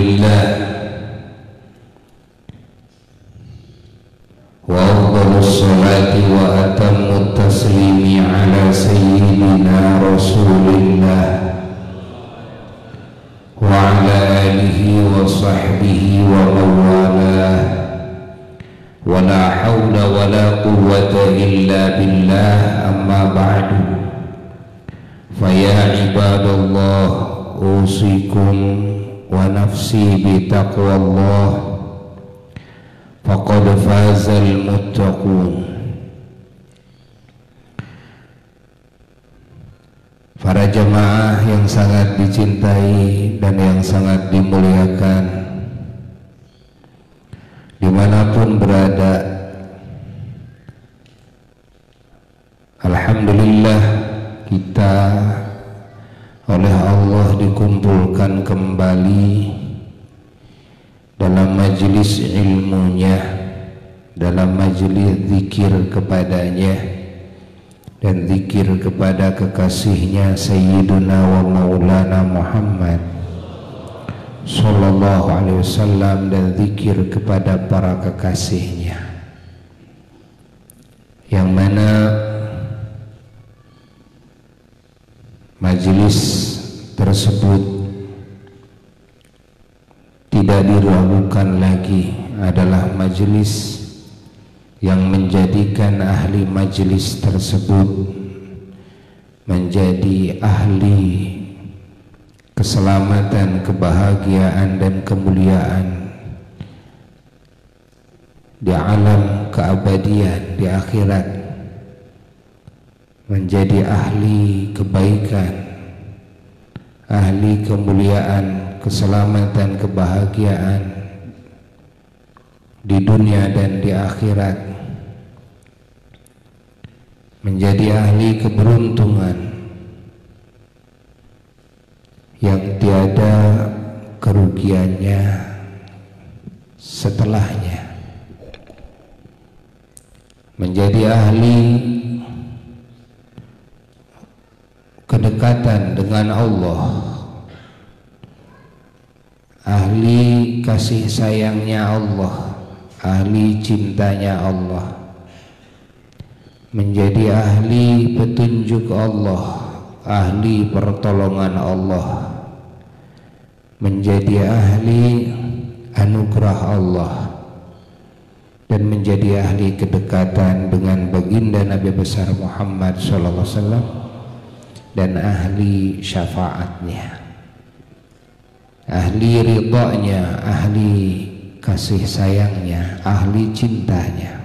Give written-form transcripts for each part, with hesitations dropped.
لله وأفضل الصلاة وأتم التسليم على سيدنا رسول الله وعلى آله وصحبه ومن والاه ولا حول ولا قوة إلا بالله أما بعد فيا عباد الله أوصيكم ونفسي بتقوى الله faqad fazal muttaqun. Para jamaah yang sangat dicintai dan yang sangat dimuliakan dimanapun berada, alhamdulillah kita oleh Allah dikumpulkan kembali dalam majelis ilmunya, dalam majelis zikir kepadanya dan zikir kepada kekasihnya Sayyiduna wa Maulana Muhammad Sallallahu Alaihi Wasallam, dan zikir kepada para kekasihnya, yang mana majelis tersebut tidak diragukan lagi adalah majelis yang menjadikan ahli majelis tersebut menjadi ahli keselamatan, kebahagiaan dan kemuliaan di alam keabadian, di akhirat, menjadi ahli kebaikan, ahli kemuliaan, keselamatan, kebahagiaan di dunia dan di akhirat, menjadi ahli keberuntungan yang tiada kerugiannya setelahnya, menjadi ahli kedekatan dengan Allah, ahli kasih sayangnya Allah, ahli cintanya Allah, menjadi ahli petunjuk Allah, ahli pertolongan Allah, menjadi ahli anugerah Allah, dan menjadi ahli kedekatan dengan baginda Nabi besar Muhammad SAW, dan ahli syafaatnya, ahli ridhanya, ahli kasih sayangnya, ahli cintanya,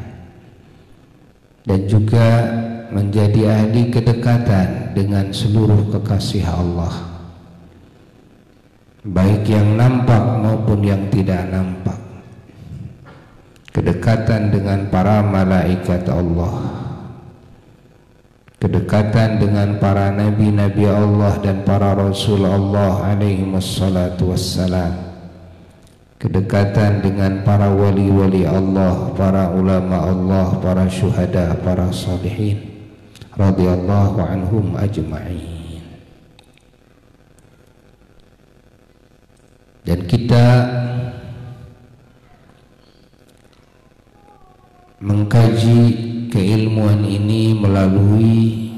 dan juga menjadi ahli kedekatan dengan seluruh kekasih Allah, baik yang nampak maupun yang tidak nampak, kedekatan dengan para malaikat Allah, kedekatan dengan para nabi-nabi Allah dan para rasul Allah alaihi wassalatu wassalam, kedekatan dengan para wali-wali Allah, para ulama Allah, para syuhada, para salihin radhiyallahu anhum ajma'in. Dan kita mengkaji keilmuan ini melalui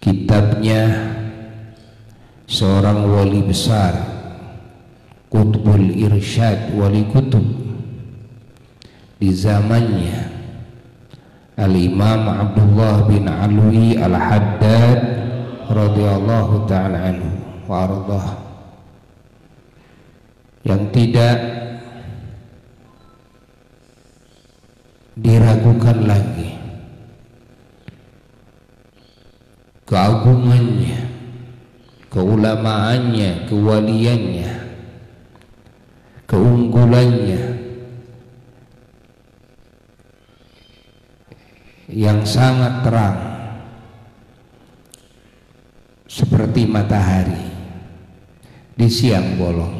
kitabnya seorang wali besar, Qutbul Irsyad, wali kutub di zamannya, Al-Imam Abdullah bin Alwi Al-Haddad radhiyallahu ta'ala anhu wa ardhah, yang tidak diragukan lagi keagungannya, keulamaannya, kewaliannya, keunggulannya yang sangat terang seperti matahari di siang bolong.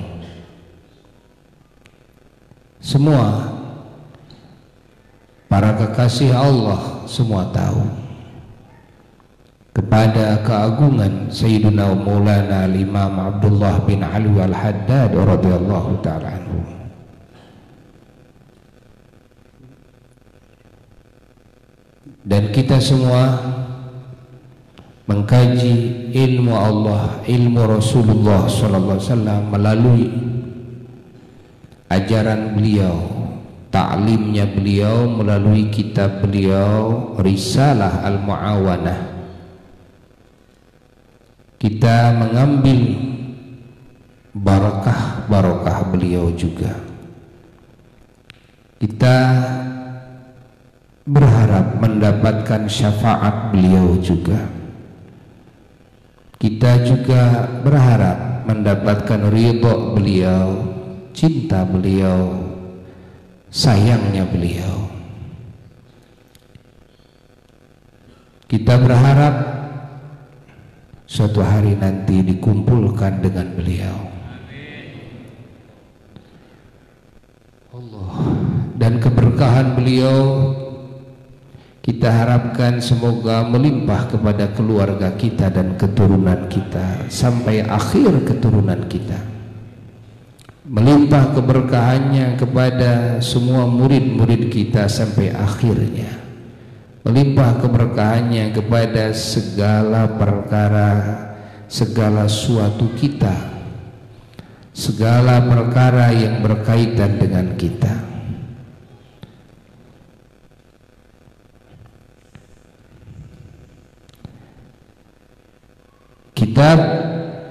Semua para kekasih Allah semua tahu kepada keagungan Sayyidina Maulana Imam Abdullah bin Ali Al-Haddad radhiyallahu ta'ala anhu. Dan kita semua mengkaji ilmu Allah, ilmu Rasulullah sallallahu alaihi wasallam melalui ajaran beliau, ta'limnya beliau, melalui kitab beliau Risalah Al-Mu'awanah. Kita mengambil barakah beliau juga. Kita berharap mendapatkan syafaat beliau juga. Kita juga berharap mendapatkan ridho beliau, cinta beliau, sayangnya beliau. Kita berharap suatu hari nanti dikumpulkan dengan beliau. Allah, dan keberkahan beliau kita harapkan semoga melimpah kepada keluarga kita dan keturunan kita sampai akhir keturunan kita. Melimpah keberkahannya kepada semua murid-murid kita sampai akhirnya. Melimpah keberkahannya kepada segala perkara, segala suatu kita, segala perkara yang berkaitan dengan kita. Kitab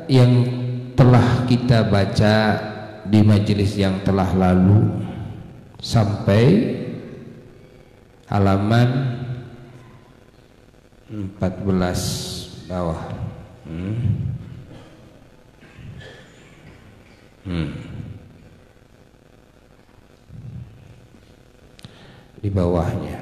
yang telah kita baca di majelis yang telah lalu sampai halaman 14 bawah. Di bawahnya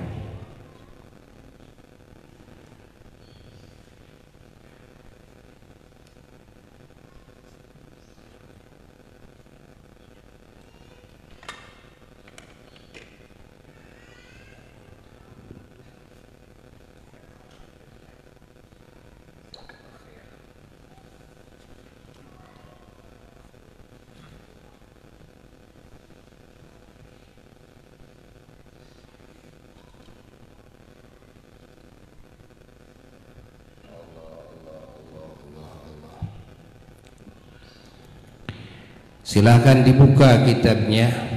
silakan dibuka kitabnya.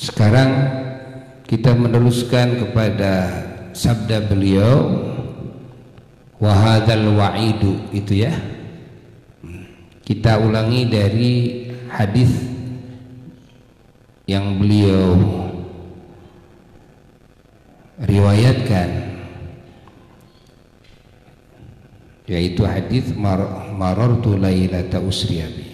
Sekarang kita meneruskan kepada sabda beliau, wahadzal wa'idu, itu ya. Kita ulangi dari hadis yang beliau riwayatkan, yaitu hadis marartu lailata usriya bi.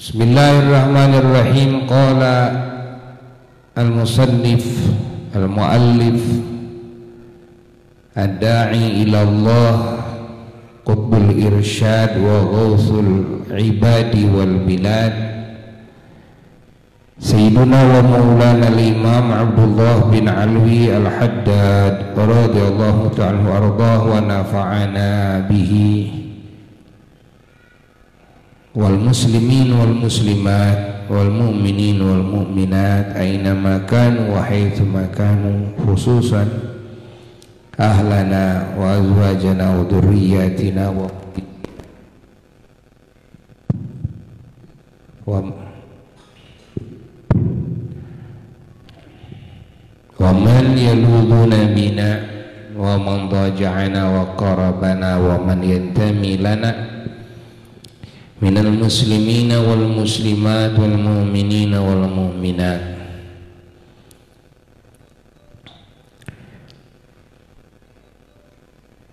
Bismillahirrahmanirrahim. Qala al-musannif al-muallif ad-da'i ila Allah qutbul irsyad wa ghausul ibadi wal bilad Sayyiduna wa maulana al-imam Abdullah bin Alwi al-Haddad radhiyallahu ta'ala ardah wa nafa'ana bihi wal muslimin wal muslimat wal mu'minin wal mu'minat aynama kanu wa haitsuma kanu, khususan ahlana wa azwajana wa dhurriyyatina wa man yaluduna bina wa man daja'ana wa qarabana wa man yantami lana minal muslimina wal muslimat wal mu'minina wal mu'minat.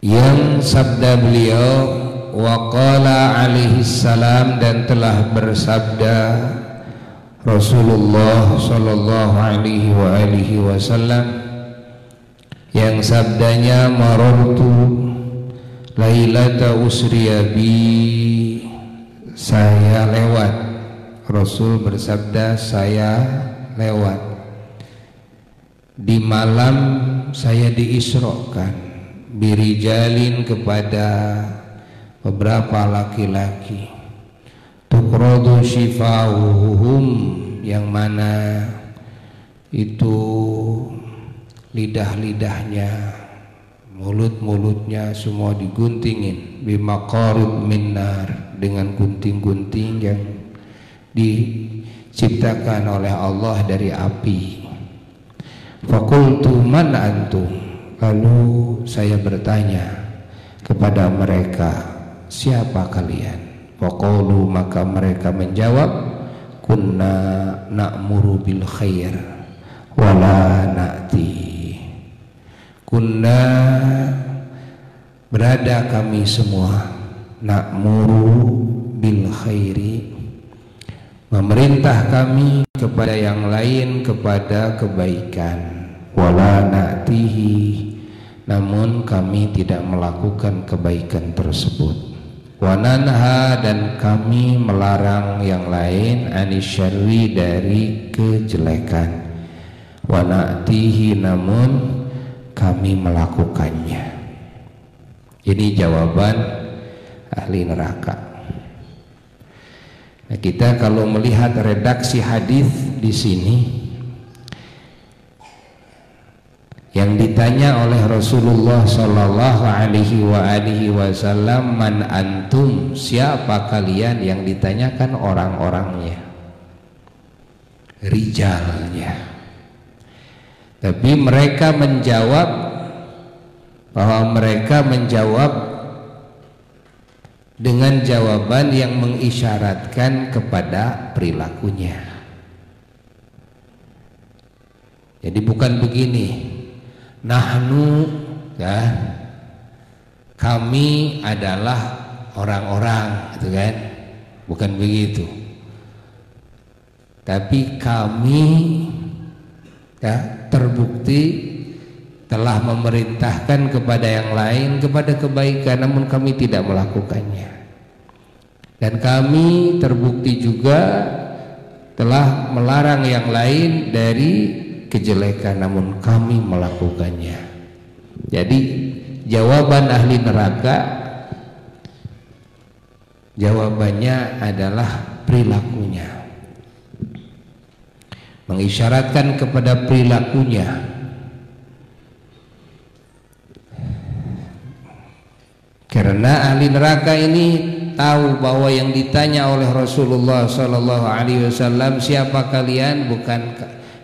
Yang sabda beliau, wa qala alaihi salam, dan telah bersabda Rasulullah sallallahu alaihi wa alihi wasallam, yang sabdanya, marartu lailata usriya bi, saya lewat. Rasul bersabda, saya lewat di malam saya diisrokan, birijalin, kepada beberapa laki-laki, tuqradu shifauhum, yang mana itu lidah-lidahnya, mulut-mulutnya semua diguntingin, bimaqarib minnar, dengan gunting-gunting yang diciptakan oleh Allah dari api. Faqultu man antum, lalu saya bertanya kepada mereka, siapa kalian? Faqalu, maka mereka menjawab, kunna na'muru bil khair wala na'ti. Kunna, berada kami semua, na'muru bil khairi, memerintah kami kepada yang lain kepada kebaikan, wala na'tihi, namun kami tidak melakukan kebaikan tersebut, wa nanha, dan kami melarang yang lain, anisyarri, dari kejelekan, wa na'tihi, namun kami melakukannya. Ini jawaban ahli neraka. Nah, kita kalau melihat redaksi hadis di sini, yang ditanya oleh Rasulullah sallallahu alaihi wasallam, man antum, siapa kalian, yang ditanyakan orang-orangnya, rijalnya. Tapi mereka menjawab bahwa mereka menjawab dengan jawaban yang mengisyaratkan kepada perilakunya. Jadi bukan begini, nahnu, ya, kami adalah orang-orang, gitu kan? Bukan begitu. Tapi kami, ya, terbukti telah memerintahkan kepada yang lain kepada kebaikan, namun kami tidak melakukannya. Dan kami terbukti juga telah melarang yang lain dari kejelekan, namun kami melakukannya. Jadi jawaban ahli neraka, jawabannya adalah perilakunya, mengisyaratkan kepada perilakunya. Karena ahli neraka ini tahu bahwa yang ditanya oleh Rasulullah sallallahu alaihi wasallam, siapa kalian, bukan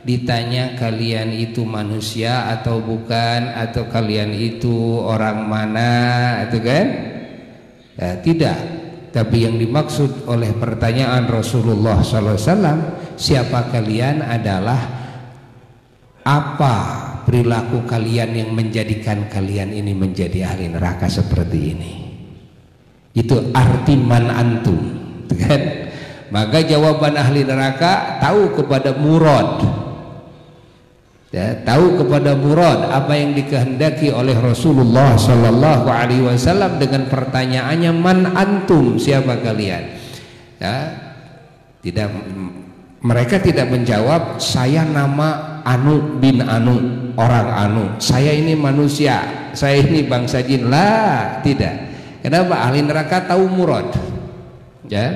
ditanya kalian itu manusia atau bukan, atau kalian itu orang mana, itu kan? Ya, tidak. Tapi yang dimaksud oleh pertanyaan Rasulullah sallallahu alaihi wasallam, siapa kalian, adalah apa perilaku kalian yang menjadikan kalian ini menjadi ahli neraka seperti ini. Itu arti man antum, kan? Maka jawaban ahli neraka tahu kepada murad, ya, tahu kepada murad apa yang dikehendaki oleh Rasulullah sallallahu alaihi wasallam dengan pertanyaannya man antum, siapa kalian? Ya, tidak, mereka tidak menjawab saya nama Anu bin Anu, orang Anu, saya ini manusia, saya ini bangsa jin, lah, tidak. Kenapa? Ahli neraka tahu murad, ya.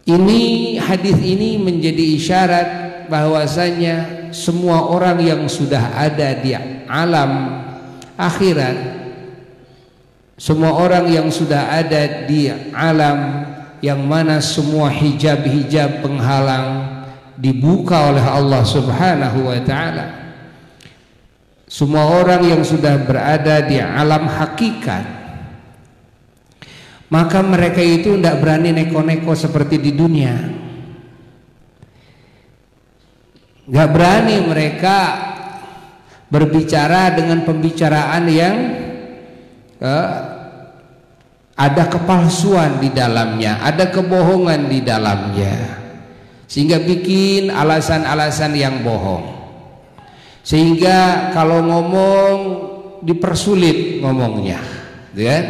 Ini hadis ini menjadi isyarat bahwasanya semua orang yang sudah ada di alam akhirat, semua orang yang sudah ada di alam yang mana semua hijab-hijab penghalang dibuka oleh Allah Subhanahu wa ta'ala, semua orang yang sudah berada di alam hakikat, maka mereka itu tidak berani neko-neko seperti di dunia. Gak berani mereka berbicara dengan pembicaraan yang ada kepalsuan di dalamnya, ada kebohongan di dalamnya, sehingga bikin alasan-alasan yang bohong, sehingga kalau ngomong dipersulit ngomongnya, kan?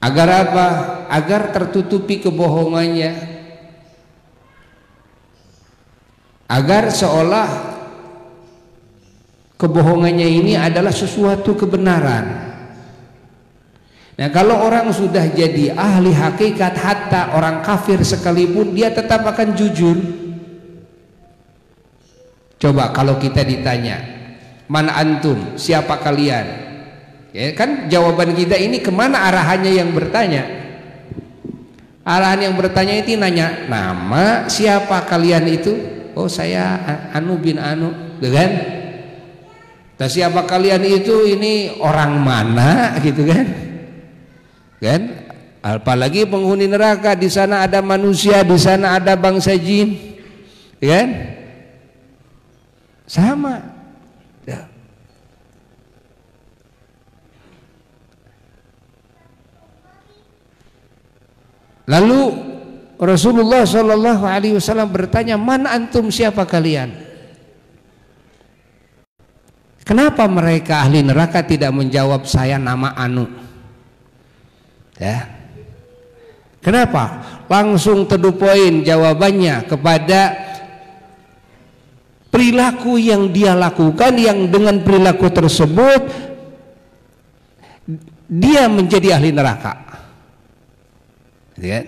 Agar apa? Agar tertutupi kebohongannya, agar seolah kebohongannya ini adalah sesuatu kebenaran. Nah, kalau orang sudah jadi ahli hakikat, hatta orang kafir sekalipun dia tetap akan jujur. Coba kalau kita ditanya, man antum, siapa kalian? Ya kan jawaban kita ini kemana arahannya yang bertanya? Arahan yang bertanya itu nanya, nama siapa kalian itu? Oh, saya Anu bin Anu, kan? Dan siapa kalian itu, ini orang mana gitu kan? Kan? Apalagi penghuni neraka, di sana ada manusia, di sana ada bangsa jin, kan? Sama. Ya. Lalu Rasulullah Shallallahu Alaihi Wasallam bertanya, man antum, siapa kalian? Kenapa mereka ahli neraka tidak menjawab saya nama Anu? Ya. Kenapa? Langsung to the point jawabannya kepada perilaku yang dia lakukan, yang dengan perilaku tersebut dia menjadi ahli neraka. Ya.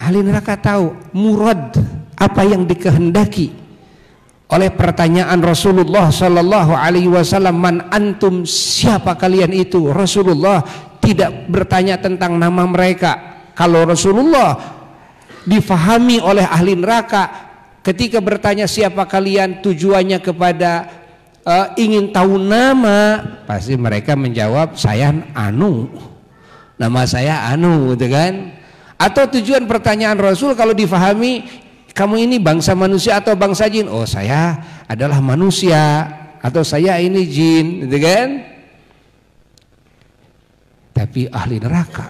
Ahli neraka tahu murad apa yang dikehendaki oleh pertanyaan Rasulullah Sallallahu Alaihi Wasallam, man antum, siapa kalian itu? Rasulullah tidak bertanya tentang nama mereka. Kalau Rasulullah difahami oleh ahli neraka ketika bertanya siapa kalian, tujuannya kepada ingin tahu nama, pasti mereka menjawab saya Anu, nama saya Anu, gitu kan? Atau tujuan pertanyaan Rasul kalau difahami, kamu ini bangsa manusia atau bangsa jin? Oh, saya adalah manusia, atau saya ini jin, gitu kan? Tapi ahli neraka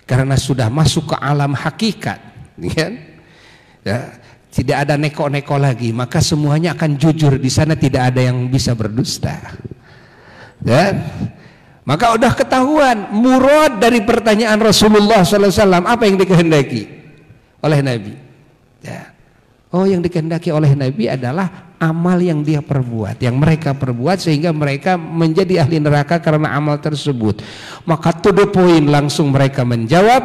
karena sudah masuk ke alam hakikat, kan? Ya, tidak ada neko-neko lagi, maka semuanya akan jujur. Di sana tidak ada yang bisa berdusta, kan? Maka udah ketahuan murad dari pertanyaan Rasulullah SAW, apa yang dikehendaki oleh Nabi. Ya. Oh, yang dikehendaki oleh Nabi adalah amal yang dia perbuat, yang mereka perbuat sehingga mereka menjadi ahli neraka karena amal tersebut. Maka to the point langsung mereka menjawab,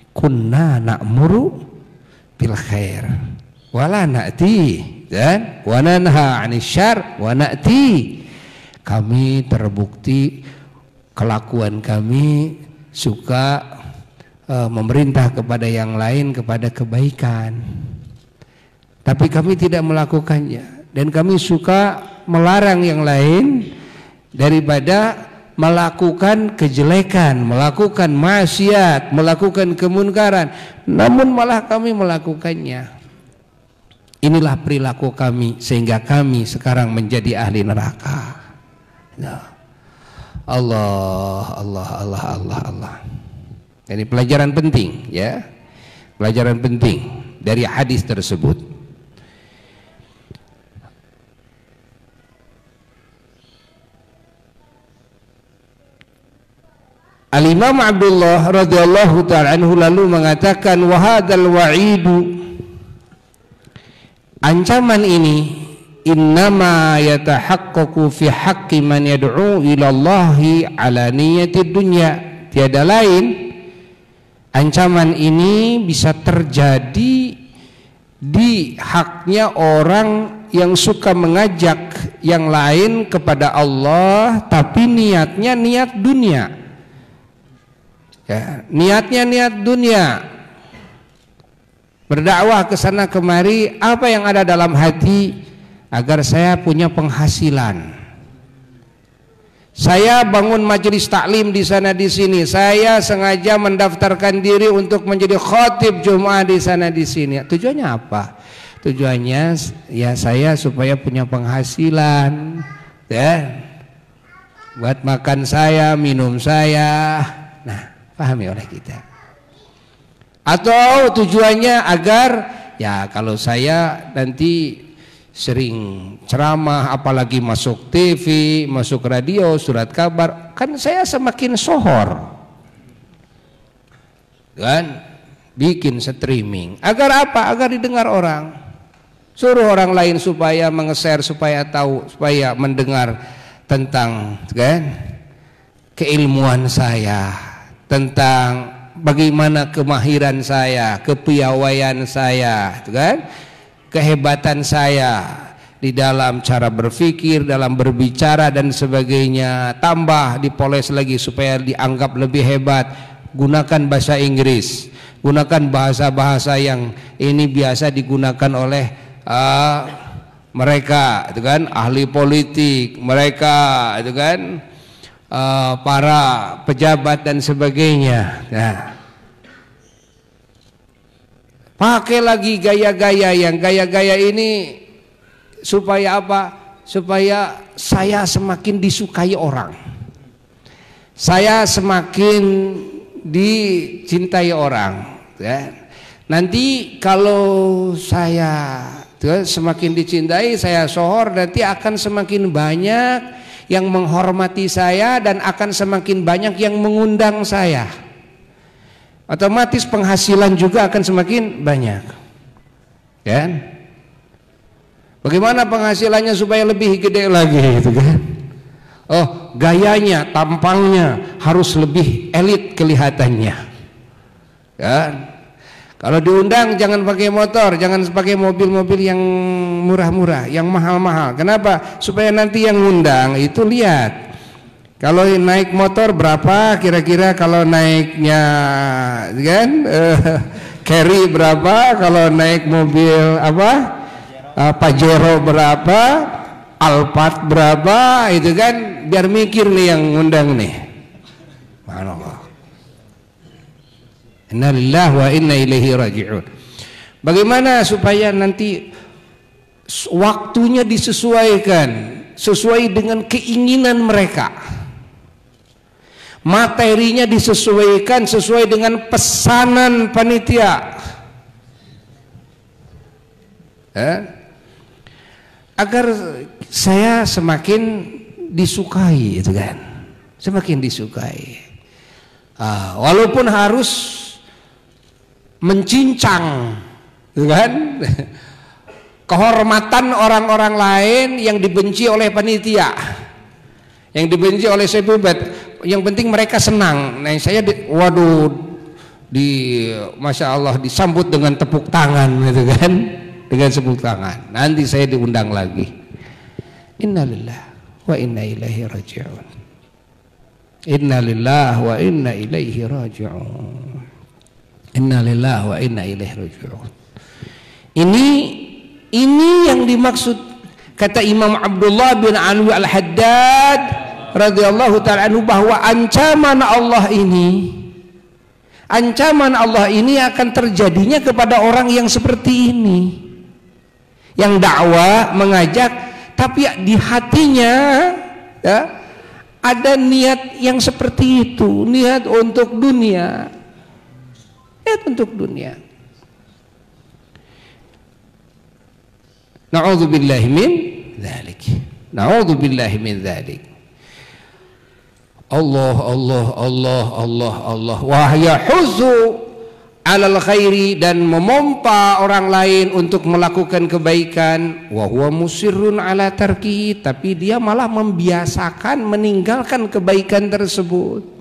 kunna na'muru bil khair wala na'ti, dan wa nanha 'anil syarr wa na'ti. Kami terbukti kelakuan kami suka memerintah kepada yang lain kepada kebaikan, tapi kami tidak melakukannya, dan kami suka melarang yang lain daripada melakukan kejelekan, melakukan maksiat, melakukan kemunkaran, namun malah kami melakukannya. Inilah perilaku kami sehingga kami sekarang menjadi ahli neraka. Nah. Allah. Ini pelajaran penting, ya, pelajaran penting dari hadis tersebut. Al-Imam Abdullah radhiyallahu ta'ala anhu lalu mengatakan, wa hadzal wa'idu, ancaman ini innama yatahaqqaqu fi haqqi man yad'u ila Allahi ala niyati dunya. Tiada lain, ancaman ini bisa terjadi di haknya orang yang suka mengajak yang lain kepada Allah tapi niatnya niat dunia. Ya, niatnya niat dunia. Berdakwah ke sana kemari, apa yang ada dalam hati? Agar saya punya penghasilan, Saya bangun majelis taklim di sana di sini. Saya sengaja mendaftarkan diri untuk menjadi khatib Jumat di sana di sini. Tujuannya apa? Tujuannya ya saya supaya punya penghasilan, ya, buat makan saya, minum saya. Nah, pahami oleh kita. Atau tujuannya agar ya kalau saya nanti sering ceramah, apalagi masuk TV, masuk radio, surat kabar, kan saya semakin sohor, kan? Bikin streaming. Agar apa? Agar didengar orang. Suruh orang lain supaya menge-share, supaya tahu, supaya mendengar tentang, kan, keilmuan saya, tentang bagaimana kemahiran saya, kepiawaian saya, kan? Kehebatan saya di dalam cara berpikir, dalam berbicara dan sebagainya. Tambah dipoles lagi supaya dianggap lebih hebat. Gunakan bahasa Inggris, gunakan bahasa-bahasa yang ini biasa digunakan oleh mereka, itu kan, ahli politik, mereka, itu kan, para pejabat dan sebagainya. Nah, pakai lagi gaya-gaya yang gaya-gaya ini supaya apa? Supaya saya semakin disukai orang, saya semakin dicintai orang, ya. Nanti kalau saya semakin dicintai, saya sohor, nanti akan semakin banyak yang menghormati saya dan akan semakin banyak yang mengundang saya. Otomatis penghasilan juga akan semakin banyak, kan? Bagaimana penghasilannya supaya lebih gede lagi, gitu kan? Oh, gayanya, tampangnya harus lebih elit kelihatannya, kan? Kalau diundang jangan pakai motor, jangan pakai mobil-mobil yang murah-murah, yang mahal-mahal. Kenapa? Supaya nanti yang ngundang itu lihat. Kalau naik motor berapa kira-kira, kalau naiknya, kan, carry berapa, kalau naik mobil apa, Pajero berapa, Alphard berapa, itu kan, biar mikir nih yang ngundang nih. Subhanallah. Inna lillahi wa inna ilaihi raji'un. Bagaimana supaya nanti waktunya disesuaikan sesuai dengan keinginan mereka, materinya disesuaikan sesuai dengan pesanan panitia, agar saya semakin disukai, itu kan, semakin disukai, walaupun harus mencincang, gitu kan, kehormatan orang-orang lain yang dibenci oleh panitia, yang dibenci oleh sepubat. Yang penting mereka senang. Nah, saya waduh, masya Allah disambut dengan tepuk tangan, gitu kan, dengan tepuk tangan. Nanti saya diundang lagi. Innalillahi wa inna ilaihi raji'un. Innalillahi wa inna ilaihi raji'un. Innalillahi wa inna ilaihi raji'un. Ini yang dimaksud, kata Imam Abdullah bin Alwi Al-Haddad radhiyallahu ta'ala anhu, bahwa ancaman Allah ini akan terjadinya kepada orang yang seperti ini, yang dakwah mengajak tapi di hatinya, ya, ada niat yang seperti itu, niat untuk dunia. Untuk dunia. Na'udzubillahi min dzalik. Na'udzubillahi min dzalik. Allah Allah Allah Allah Allah wa yahuzzu 'alal khairi, dan memompa orang lain untuk melakukan kebaikan, wa huwa musirrun 'ala tarkihi, tapi dia malah membiasakan meninggalkan kebaikan tersebut.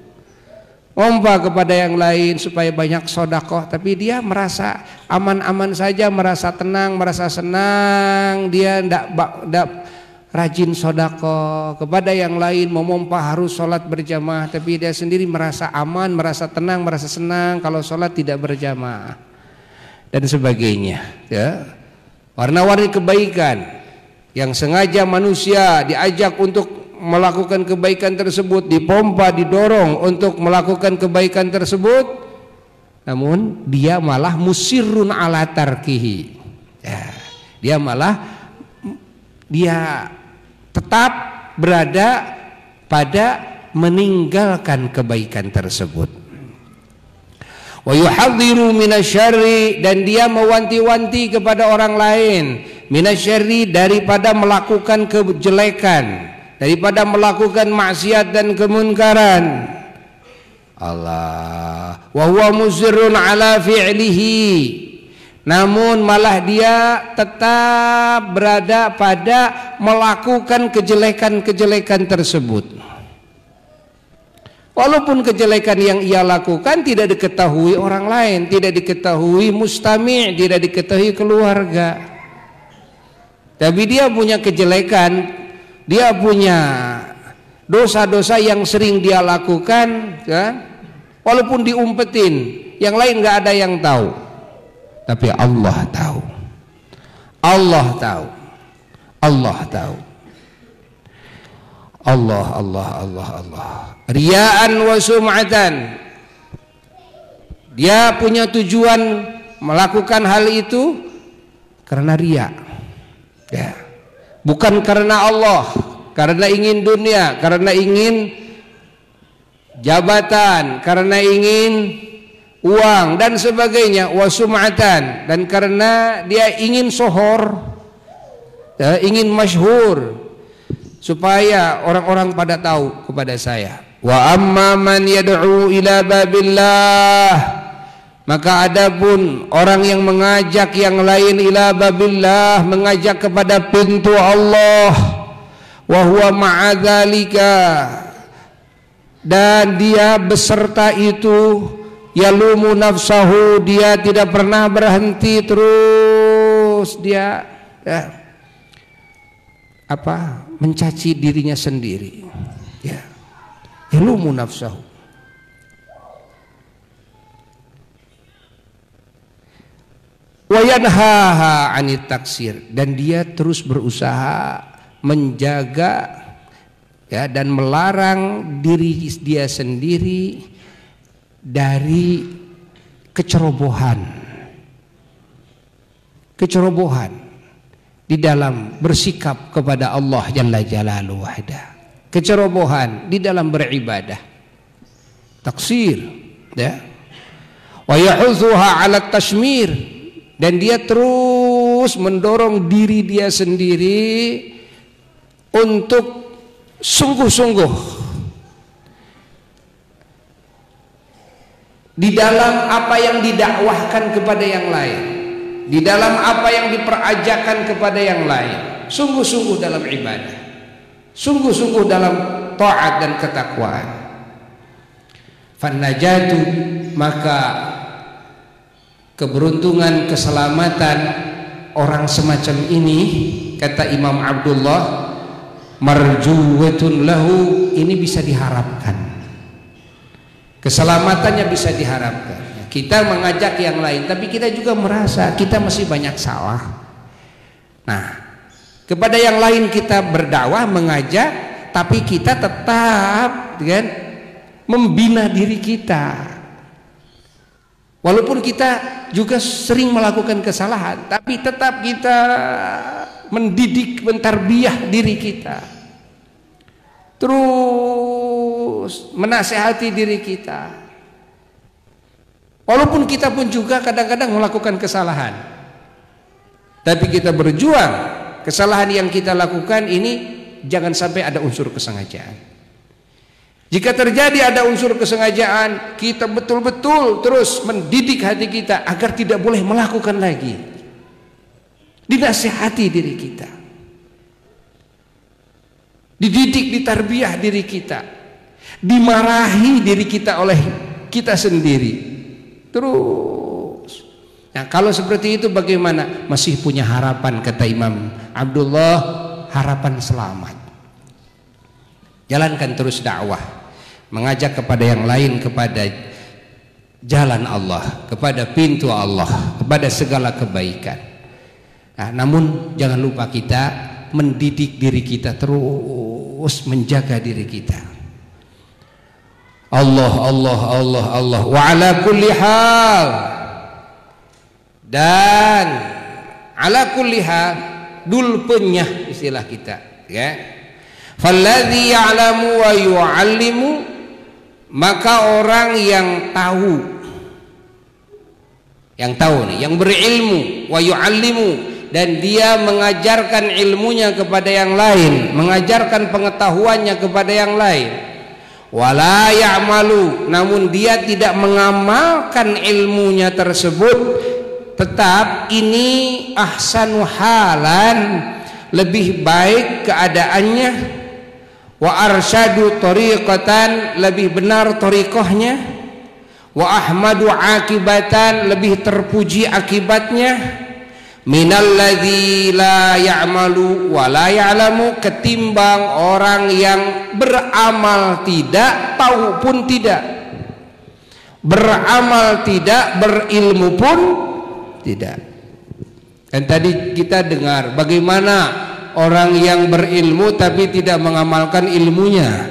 Mompa kepada yang lain supaya banyak sedekah, tapi dia merasa aman-aman saja, merasa tenang, merasa senang, dia tidak rajin sedekah. Kepada yang lain memompa harus sholat berjamaah, tapi dia sendiri merasa aman, merasa tenang, merasa senang kalau sholat tidak berjamaah dan sebagainya, ya. Warna-warni kebaikan yang sengaja manusia diajak untuk melakukan kebaikan tersebut, dipompa, didorong untuk melakukan kebaikan tersebut, namun dia malah musirrun ala tarkihi. Ya, dia tetap berada pada meninggalkan kebaikan tersebut. Wa yuhadziru minasyarri, dan dia mewanti-wanti kepada orang lain, minasyarri, daripada melakukan kejelekan, daripada melakukan maksiat dan kemunkaran. Allah, wa huwa musirrun ala fi'lihi, namun malah dia tetap berada pada melakukan kejelekan-kejelekan tersebut. Walaupun kejelekan yang ia lakukan tidak diketahui orang lain, tidak diketahui mustami', tidak diketahui keluarga, tapi dia punya kejelekan, dia punya dosa-dosa yang sering dia lakukan, kan? Walaupun diumpetin, yang lain nggak ada yang tahu, tapi Allah tahu. Allah tahu. Allah tahu. Allah, Allah, Allah, Allah. Riya'an wa sum'atan. Dia punya tujuan melakukan hal itu karena riya. Ya. Bukan karena Allah, karena ingin dunia, karena ingin jabatan, karena ingin uang dan sebagainya, wa sum'atan, dan karena dia ingin sohor, ya, ingin masyhur, supaya orang-orang pada tahu kepada saya. Wa amma man yad'u ila babillah, maka adapun orang yang mengajak yang lain ila babillah, mengajak kepada pintu Allah, wa huwa ma'adzalika, dan dia beserta itu yalumu nafsahu, dia tidak pernah berhenti, terus dia mencaci dirinya sendiri, ya, yalumu nafsahu. Wa yanhaha 'anit taksir, dan dia terus berusaha menjaga, ya, dan melarang diri dia sendiri dari kecerobohan di dalam bersikap kepada Allah Jalla Jalaluhu wahda, kecerobohan di dalam beribadah, taksir, ya. Wa yahuthuha 'ala tashmir, dan dia terus mendorong diri dia sendiri untuk sungguh-sungguh di dalam apa yang didakwahkan kepada yang lain, di dalam apa yang diperajakan kepada yang lain, sungguh-sungguh dalam ibadah, sungguh-sungguh dalam taat dan ketakwaan. Fannajatu, maka keberuntungan, keselamatan orang semacam ini, kata Imam Abdullah, marjuwatun lahu, ini bisa diharapkan, keselamatannya bisa diharapkan. Kita mengajak yang lain, tapi kita juga merasa kita masih banyak salah. Nah, kepada yang lain kita berdakwah, mengajak, tapi kita tetap, kan, membina diri kita. Walaupun kita juga sering melakukan kesalahan, tapi tetap kita mendidik, mentarbiyah diri kita, terus menasehati diri kita. Walaupun kita pun juga kadang-kadang melakukan kesalahan, tapi kita berjuang kesalahan yang kita lakukan ini jangan sampai ada unsur kesengajaan. Jika terjadi ada unsur kesengajaan, kita betul-betul terus mendidik hati kita agar tidak boleh melakukan lagi. Dinasihati diri kita, dididik, ditarbiyah diri kita, dimarahi diri kita oleh kita sendiri. Terus, nah, kalau seperti itu bagaimana? Masih punya harapan, kata Imam Abdullah, harapan selamat. Jalankan terus dakwah, mengajak kepada yang lain kepada jalan Allah, kepada pintu Allah, kepada segala kebaikan. Nah, namun jangan lupa kita mendidik diri kita terus terus menjaga diri kita. Allah Allah Allah Allah wa ala kulli hal, dan ala kulli hal dulpenyah istilah kita ya. Falladzi ya'lamu wa yu'allimu, maka orang yang tahu nih, yang berilmu, wa yu'allimu, dan dia mengajarkan ilmunya kepada yang lain, mengajarkan pengetahuannya kepada yang lain. Wala ya'malu, namun dia tidak mengamalkan ilmunya tersebut, tetap ini ahsanu halan, lebih baik keadaannya, wa arsyadu tariqatan, lebih benar tariqahnya, wa ahmadu akibatan, lebih terpuji akibatnya, minalladzi la ya'malu wa la ya'lamu, ketimbang orang yang beramal tidak, tahu pun tidak, beramal tidak, berilmu pun tidak. Dan tadi kita dengar bagaimana orang yang berilmu tapi tidak mengamalkan ilmunya,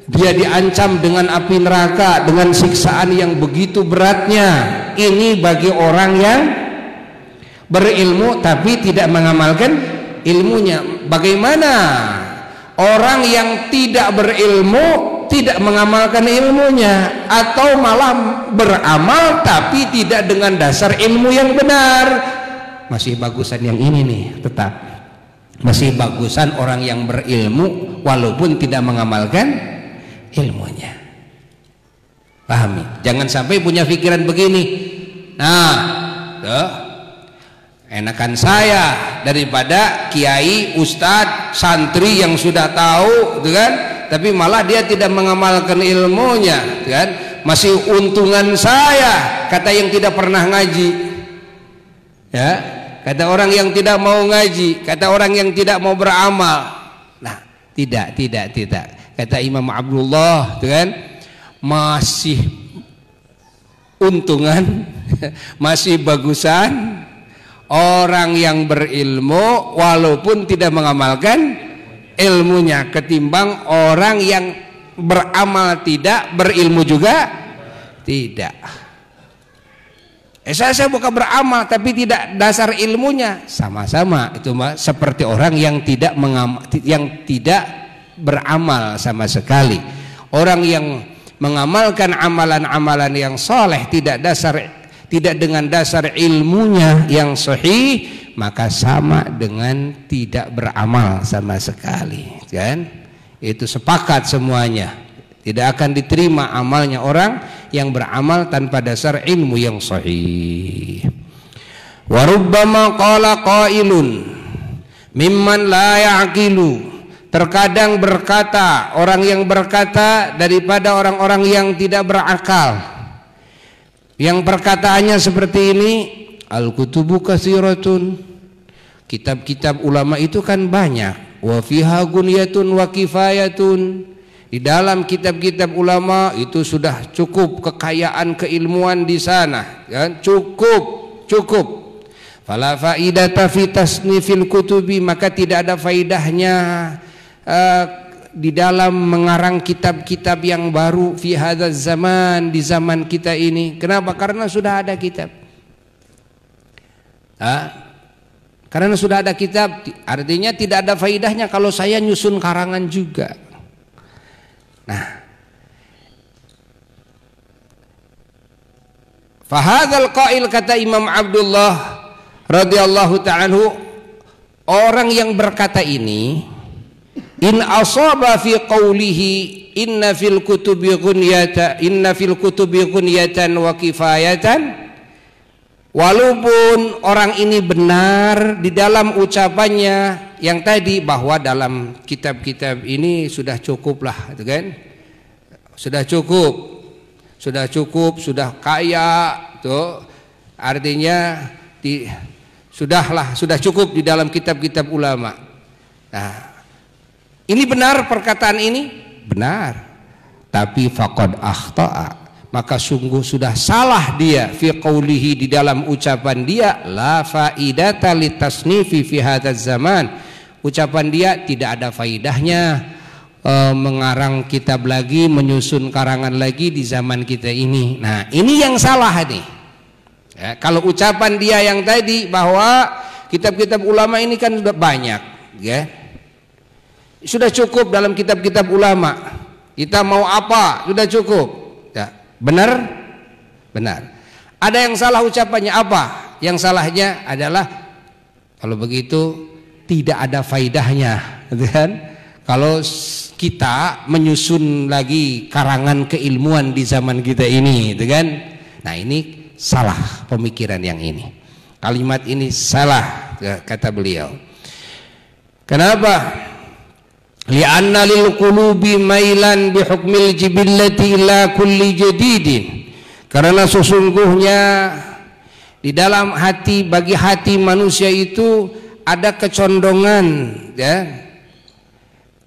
dia diancam dengan api neraka, dengan siksaan yang begitu beratnya. Ini bagi orang yang berilmu tapi tidak mengamalkan ilmunya. Bagaimana orang yang tidak berilmu tidak mengamalkan ilmunya, atau malah beramal tapi tidak dengan dasar ilmu yang benar? Masih bagusan yang ini nih, tetap masih bagusan orang yang berilmu walaupun tidak mengamalkan ilmunya. Pahami? Jangan sampai punya pikiran begini, nah tuh, enakan saya daripada kiai, ustadz, santri yang sudah tahu, gitu kan? Tapi malah dia tidak mengamalkan ilmunya, gitu kan? Masih untungan saya, kata yang tidak pernah ngaji, ya, kata orang yang tidak mau ngaji, kata orang yang tidak mau beramal. Nah, tidak. Kata Imam Abdullah, gitu kan? Masih untungan, masih bagusan orang yang berilmu walaupun tidak mengamalkan ilmunya, ketimbang orang yang beramal tidak, berilmu juga tidak. Saya bukan beramal tapi tidak dasar ilmunya, sama-sama itu mah seperti orang yang tidak beramal sama sekali. Orang yang mengamalkan amalan-amalan yang soleh tidak dengan dasar ilmunya yang sahih, maka sama dengan tidak beramal sama sekali, kan? Itu sepakat semuanya, tidak akan diterima amalnya orang yang beramal tanpa dasar ilmu yang sahih. Wa rubbama qala qailun mimman la ya'qilu, terkadang berkata orang yang berkata daripada orang-orang yang tidak berakal, yang perkataannya seperti ini, al-kutubu katsiratun, kitab-kitab ulama itu kan banyak, wa fiha gunyatun wa kifayatun, di dalam kitab-kitab ulama itu sudah cukup kekayaan keilmuan di sana, kan? Cukup. Fala faidata fi tasnifil kutubi, maka tidak ada faidahnya di dalam mengarang kitab-kitab yang baru fi hadzal zaman, di zaman kita ini. Kenapa? Karena sudah ada kitab. Karena sudah ada kitab, artinya tidak ada faidahnya kalau saya nyusun karangan juga. Nah, fahadzal qail, kata Imam Abdullah radhiyallahu ta'ala anhu, orang yang berkata ini, in asaba fi qawlihi inna fil kutubi ghunyatan wa kifayatan, walaupun orang ini benar di dalam ucapannya yang tadi bahwa dalam kitab-kitab ini sudah cukup lah, gitu kan? Sudah cukup, sudah kaya, tuh artinya sudah cukup di dalam kitab-kitab ulama. Nah, ini benar perkataan ini? Benar. Tapi faqad akhta'a, maka sungguh sudah salah dia fi qaulihi, di dalam ucapan dia, la faidata litasnifi fi hadzal zaman, ucapan dia tidak ada faidahnya mengarang kitab lagi, menyusun karangan lagi di zaman kita ini. Nah, ini yang salah nih. Ya, kalau ucapan dia yang tadi bahwa kitab-kitab ulama ini kan sudah banyak, ya. Sudah cukup dalam kitab-kitab ulama. Kita mau apa? Sudah cukup. Ya, benar? Benar. Ada yang salah ucapannya apa? Yang salahnya adalah kalau begitu tidak ada faidahnya, gitu kan? Kalau kita menyusun lagi karangan keilmuan di zaman kita ini, gitu kan? Nah, ini salah pemikiran yang ini. Kalimat ini salah, kata beliau. Kenapa? Li'anna lil qulubi mailan bi hukmil jibillati ila kulli jadidin. Karena sesungguhnya di dalam hati, bagi hati manusia itu ada kecondongan, ya,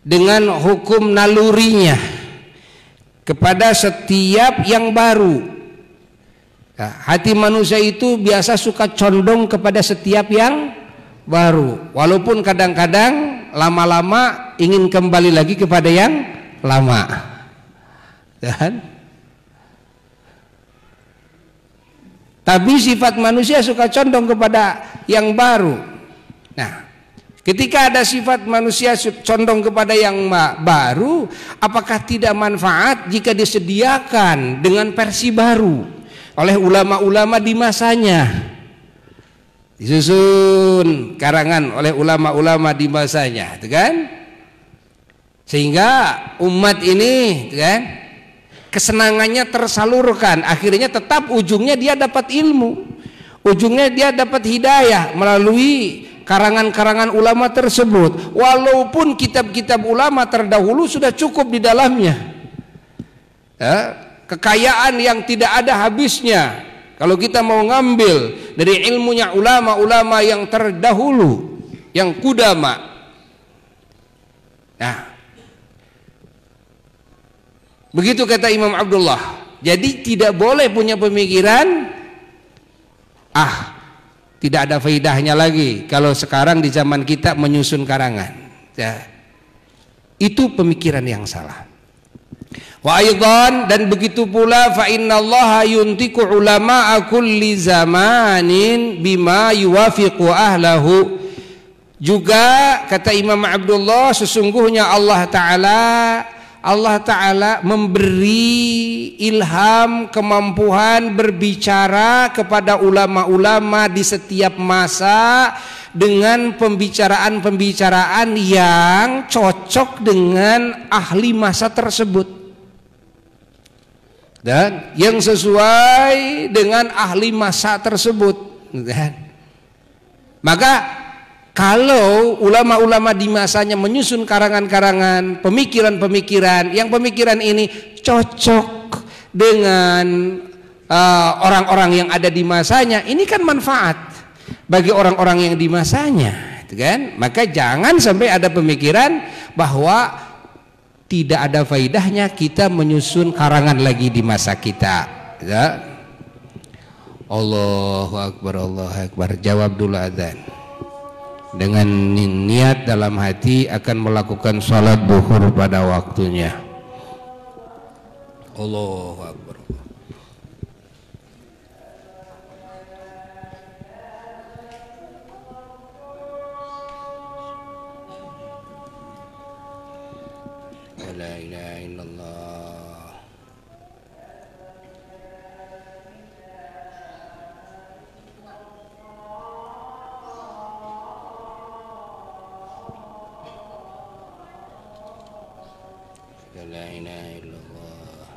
dengan hukum nalurinya kepada setiap yang baru. Nah, hati manusia itu biasa suka condong kepada setiap yang baru, walaupun kadang-kadang lama-lama ingin kembali lagi kepada yang lama, dan tapi sifat manusia suka condong kepada yang baru. Nah, ketika ada sifat manusia condong kepada yang baru, apakah tidak manfaat jika disediakan dengan versi baru oleh ulama-ulama di masanya? Disusun karangan oleh ulama-ulama di masanya, gitu kan? Sehingga umat ini, gitu kan, kesenangannya tersalurkan, akhirnya tetap ujungnya dia dapat ilmu, ujungnya dia dapat hidayah melalui karangan-karangan ulama tersebut, walaupun kitab-kitab ulama terdahulu sudah cukup di dalamnya, ya, kekayaan yang tidak ada habisnya. Kalau kita mau ngambil dari ilmunya ulama-ulama yang terdahulu, yang kudama, nah, begitu kata Imam Abdullah. Jadi tidak boleh punya pemikiran, tidak ada faidahnya lagi kalau sekarang di zaman kita menyusun karangan, ya. Itu pemikiran yang salah. Wa aidan, dan begitu pula fa innallaha yuntiku ulama'a kulli zamanin bima yuwafiqu ahlahu. Juga kata Imam Abdullah, sesungguhnya Allah Ta'ala memberi ilham, kemampuan berbicara kepada ulama-ulama di setiap masa dengan pembicaraan-pembicaraan yang cocok dengan ahli masa tersebut dan yang sesuai dengan ahli masa tersebut. Maka kalau ulama-ulama di masanya menyusun karangan-karangan, pemikiran-pemikiran, yang pemikiran ini cocok dengan orang-orang yang ada di masanya, ini kan manfaat bagi orang-orang yang di masanya, kan? Maka jangan sampai ada pemikiran bahwa tidak ada faidahnya kita menyusun karangan lagi di masa kita, ya. Allahu Akbar, Allahu Akbar. Jawab dulu adzan. Dengan niat dalam hati akan melakukan sholat zuhur pada waktunya. Allahu Akbar. La ilaha illallah. La ilaha illallah.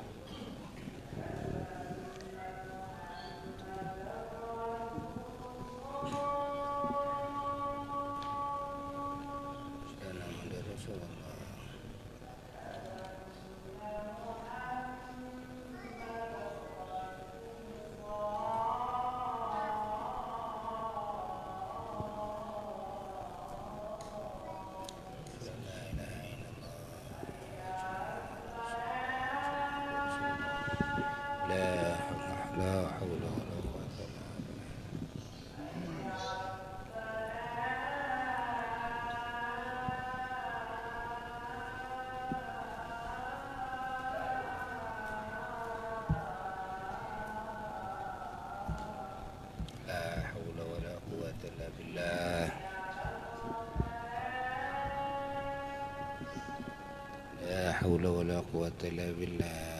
billah. La haula wala quwwata illa billah.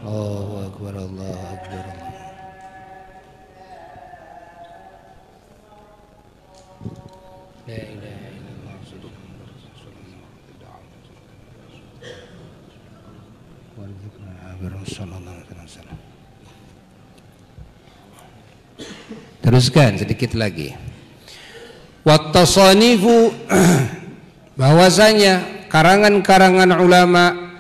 Allahu akbar, Allahu akbar. La ilaha illallah. Teruskan sedikit lagi. Wattasanifu, bahwasanya karangan-karangan ulama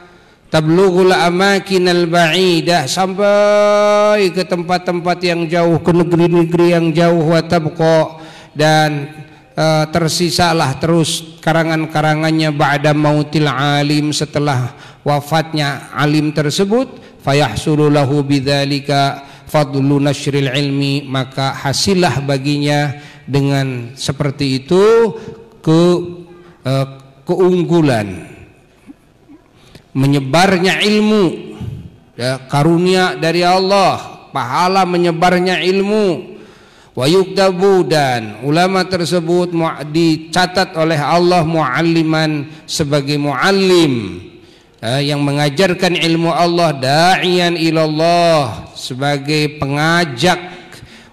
tablughul amakinal ba'idah, sampai ke tempat-tempat yang jauh, ke negeri-negeri yang jauh, wa tabqa, dan tersisalah terus karangan-karangannya ba'da mautil alim, setelah wafatnya alim tersebut, fayahsulu lahu bidzalika fadlu nasyril ilmi, maka hasillah baginya dengan seperti itu keunggulan menyebarnya ilmu, ya, karunia dari Allah, pahala menyebarnya ilmu. Wa yuktabu, dan ulama tersebut dicatat oleh Allah mualliman, sebagai muallim, yang mengajarkan ilmu Allah, da'iyan ilallah, sebagai pengajak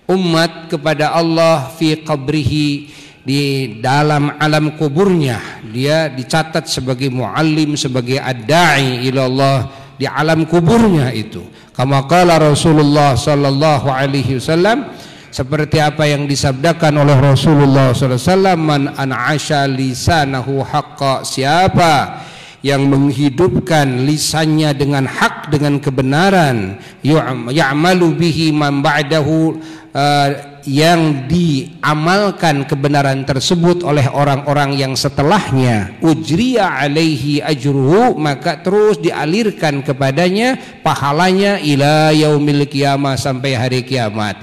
umat kepada Allah, fi qabrihi, di dalam alam kuburnya dia dicatat sebagai muallim, sebagai ad-da'i ilallah di alam kuburnya itu. Kama qala Rasulullah sallallahu alaihi wasallam, seperti apa yang disabdakan oleh Rasulullah sallallahu alaihi wasallam, man an'asha lisanahu haqqa, siapa yang menghidupkan lisannya dengan hak, dengan kebenaran, ya'malu bihi man ba'dahu, yang diamalkan kebenaran tersebut oleh orang-orang yang setelahnya, ujriya alaihi ajruhu, maka terus dialirkan kepadanya pahalanya ila yaumil qiyamah, sampai hari kiamat.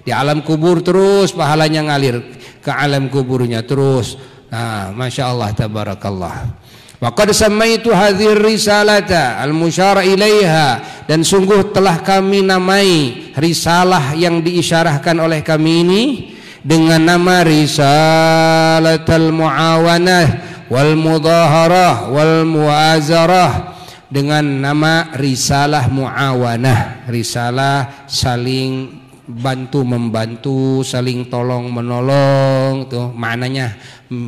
Di alam kubur terus pahalanya ngalir ke alam kuburnya terus. Nah, masya Allah, tabarakallah. Waqad sammaitu hadhir risalata al-musyara ilaiha, dan sungguh telah kami namai risalah yang diisyarahkan oleh kami ini dengan nama risalatul muawanah wal mudaharah wal muazarah, dengan nama risalah muawanah, risalah saling bantu membantu, saling tolong menolong, tuh maknanya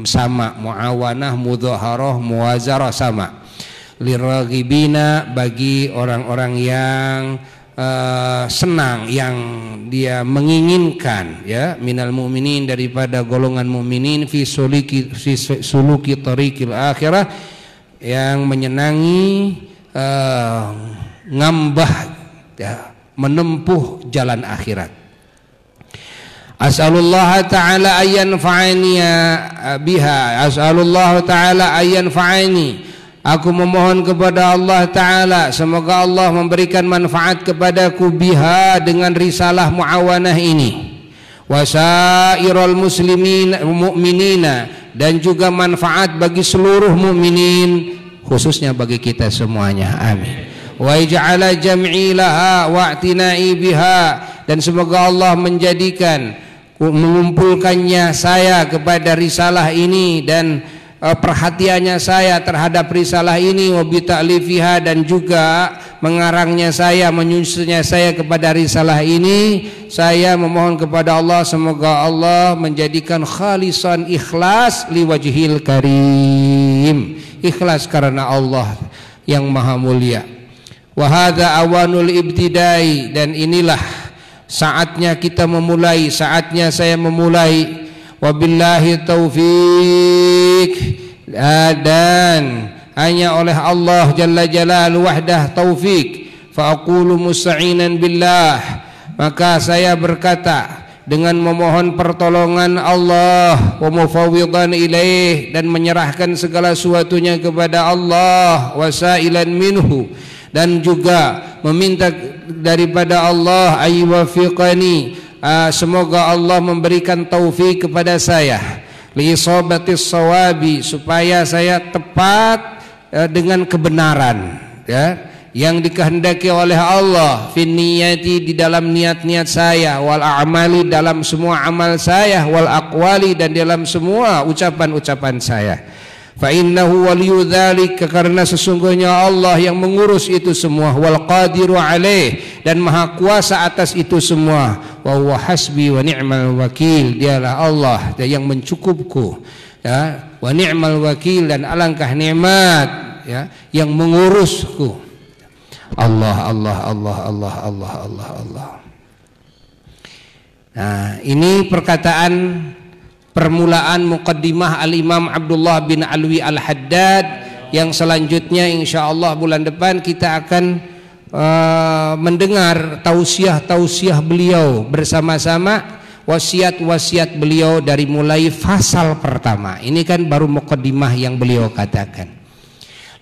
sama, muawanah, mudhaharah, muwazarah sama. Liraghibina, bagi orang-orang yang senang, yang dia menginginkan, ya, minal mu'minin, daripada golongan mu'minin, fi suluki tariqil akhirah, yang menyenangi ngambah, ya, menempuh jalan akhirat. As'alullah ta'ala ayyan fa'ani biha, as'alullah ta'ala ayyan fa'ani, aku memohon kepada Allah Ta'ala semoga Allah memberikan manfaat kepadaku biha, dengan risalah muawanah ini, wasairul muslimin mu'minina, dan juga manfaat bagi seluruh mukminin, khususnya bagi kita semuanya, amin. Wa ij'ala jam'i laha wa'tina'i biha, dan semoga Allah menjadikan, mengumpulkannya saya kepada risalah ini, dan perhatiannya saya terhadap risalah ini, wa bi ta'lifiha, dan juga mengarangnya saya, menyusunnya saya kepada risalah ini. Saya memohon kepada Allah semoga Allah menjadikan khalisan, ikhlas, liwajhil karim, ikhlas karena Allah yang maha mulia. Wa hadza awanul ibtidai, dan inilah saatnya kita memulai, saatnya saya memulai. Wabillahi taufik, dan hanya oleh Allah jalla jalal wahdah taufik. Fa aqulu musta'inan billah, maka saya berkata dengan memohon pertolongan Allah, wa mufawwidan ilaih, dan menyerahkan segala sesuatunya kepada Allah, wasailan minhu, dan juga meminta daripada Allah ayuwafiqani, semoga Allah memberikan taufik kepada saya li isabatis shawabi, supaya saya tepat dengan kebenaran ya yang dikehendaki oleh Allah, fin niyati, di dalam niat-niat saya, wal a'mali, dalam semua amal saya, wal aqwali, dan dalam semua ucapan-ucapan saya. Fa innahu waliyyu dzalik, karena sesungguhnya Allah yang mengurus itu semua, wal qadiru alaih, dan maha kuasa atas itu semua, wa huwa hasbi wa ni'mal wakil, dialah Allah yang mencukupku ya, wa ni'mal wakil, dan alangkah nikmat ya yang mengurusku. Allah Allah Allah Allah Allah Allah Allah. Nah, ini perkataan permulaan muqaddimah Al-Imam Abdullah bin Alwi Al-Haddad, yang selanjutnya insyaallah bulan depan kita akan mendengar tausiah-tausiah beliau bersama-sama, wasiat-wasiat beliau dari mulai fasal pertama. Ini kan baru muqaddimah yang beliau katakan.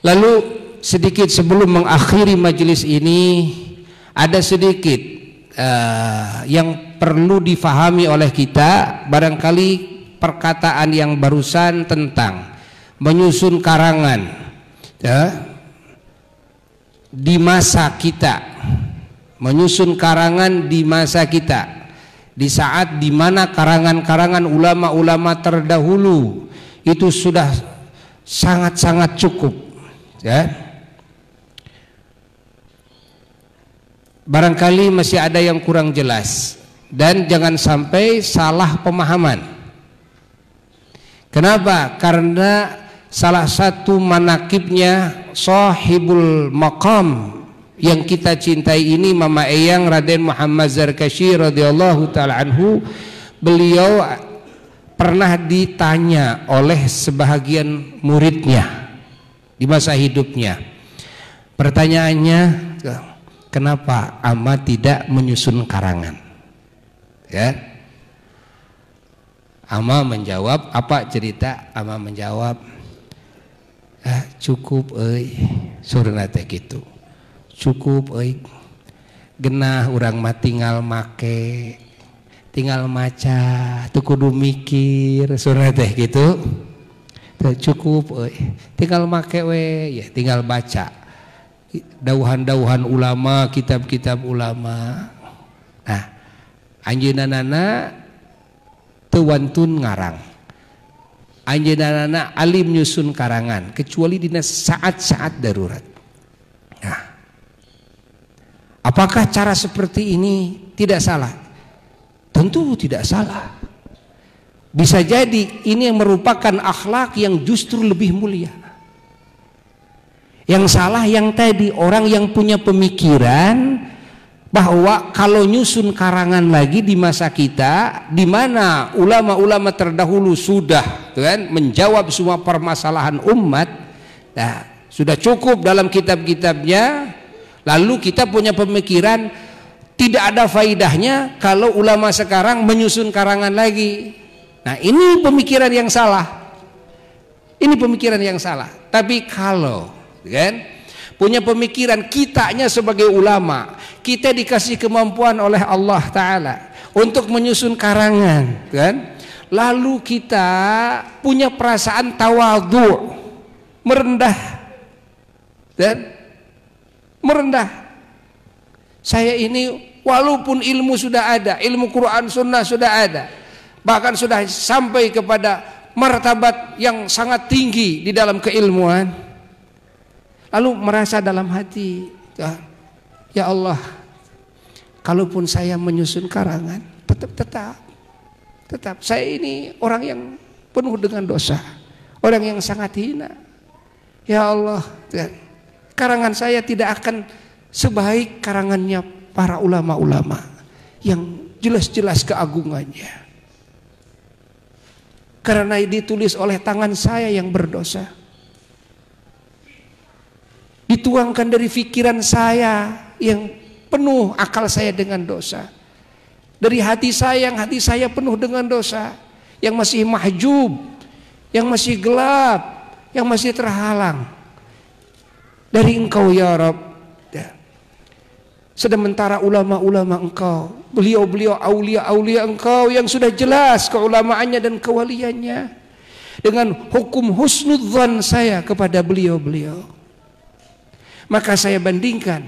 Lalu sedikit sebelum mengakhiri majelis ini, ada sedikit yang perlu difahami oleh kita. Barangkali perkataan yang barusan tentang menyusun karangan ya, di masa kita, menyusun karangan di masa kita, di saat dimana karangan-karangan ulama-ulama terdahulu itu sudah sangat-sangat cukup ya. Barangkali masih ada yang kurang jelas, dan jangan sampai salah pemahaman. Kenapa? Karena salah satu manakibnya sahibul maqam yang kita cintai ini, Mama Eyang Raden Muhammad Zarkashi radhiyallahu taala anhu, beliau pernah ditanya oleh sebahagian muridnya di masa hidupnya. Pertanyaannya, kenapa ama tidak menyusun karangan? Ya. Ama menjawab, apa cerita? Ama menjawab, cukup euy, surna teh kitu. Cukup euy. Genah urang mah tinggal make, tinggal maca, teu kudu mikir, surna teh kitu. Cukup euy. Tinggal make we, ya tinggal baca dauhan-dauhan ulama, kitab-kitab ulama. Nah, anjeunana teu wantun ngarang, anjeunana alim nyusun karangan, kecuali dina saat-saat darurat. Nah, apakah cara seperti ini tidak salah? Tentu tidak salah. Bisa jadi ini yang merupakan akhlak yang justru lebih mulia. Yang salah yang tadi, orang yang punya pemikiran bahwa kalau nyusun karangan lagi di masa kita, di mana ulama-ulama terdahulu sudah kan menjawab semua permasalahan umat, nah, sudah cukup dalam kitab-kitabnya, lalu kita punya pemikiran tidak ada faidahnya kalau ulama sekarang menyusun karangan lagi. Nah, ini pemikiran yang salah. Ini pemikiran yang salah. Tapi kalau kan punya pemikiran, kitanya sebagai ulama, kita dikasih kemampuan oleh Allah Ta'ala untuk menyusun karangan kan, lalu kita punya perasaan tawadhu, merendah dan merendah. Saya ini walaupun ilmu sudah ada, ilmu Quran Sunnah sudah ada, bahkan sudah sampai kepada martabat yang sangat tinggi di dalam keilmuan, lalu merasa dalam hati, ya Allah, kalaupun saya menyusun karangan, tetap saya ini orang yang penuh dengan dosa, orang yang sangat hina. Ya Allah, karangan saya tidak akan sebaik karangannya para ulama-ulama yang jelas-jelas keagungannya, karena ditulis oleh tangan saya yang berdosa, dituangkan dari pikiran saya yang penuh akal saya dengan dosa, dari hati saya yang hati saya penuh dengan dosa, yang masih mahjub, yang masih gelap, yang masih terhalang dari Engkau ya Rabb. Sementara ulama-ulama engkau, beliau-beliau aulia-aulia engkau yang sudah jelas keulamaannya dan kewaliannya, dengan hukum husnudzan saya kepada beliau-beliau, maka saya bandingkan